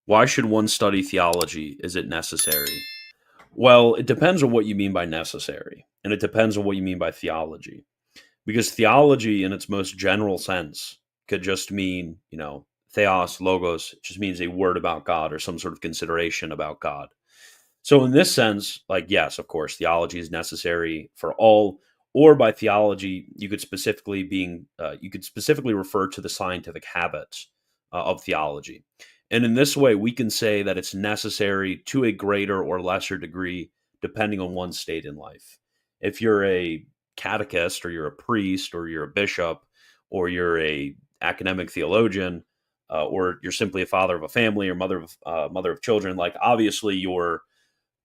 Why should one study theology? Is it necessary? Well, it depends on what you mean by necessary, and it depends on what you mean by theology. Because theology, in its most general sense, could just mean, theos, logos, it just means a word about God or some sort of consideration about God. So, in this sense, like, yes, of course, theology is necessary for all. Or by theology, you could specifically refer to the scientific habits of theology. And in this way, we can say that it's necessary to a greater or lesser degree, depending on one's state in life. If you're a catechist, or you're a priest, or you're a bishop, or you're a academic theologian, or you're simply a father of a family or mother of children, like obviously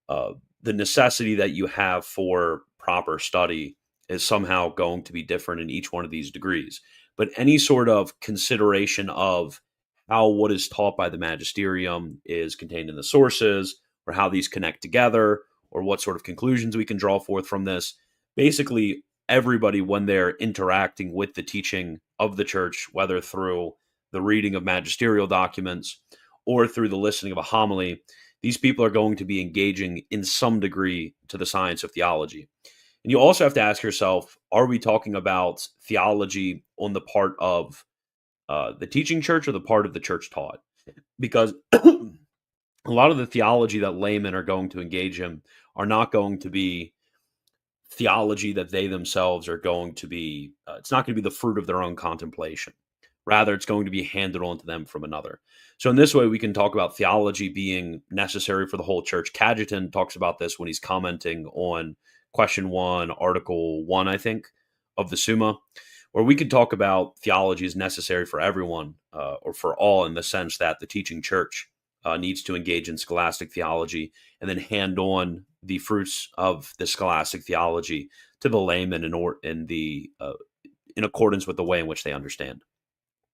uh, the necessity that you have for proper study is somehow going to be different in each one of these degrees. But any sort of consideration of how what is taught by the magisterium is contained in the sources, or how these connect together, or what sort of conclusions we can draw forth from this, basically, everybody, when they're interacting with the teaching of the church, whether through the reading of magisterial documents or through the listening of a homily, these people are going to be engaging in some degree to the science of theology. And you also have to ask yourself, are we talking about theology on the part of the teaching church or the part of the church taught? Because a lot of the theology that laymen are going to engage in are not going to be theology that they themselves are going to be, it's not going to be the fruit of their own contemplation. Rather, it's going to be handed on to them from another. So, in this way, we can talk about theology being necessary for the whole church. Cajetan talks about this when he's commenting on question 1, article 1, I think, of the Summa, where we could talk about theology is necessary for everyone, or for all, in the sense that the teaching church needs to engage in scholastic theology and then hand on the fruits of the scholastic theology to the layman in accordance with the way in which they understand.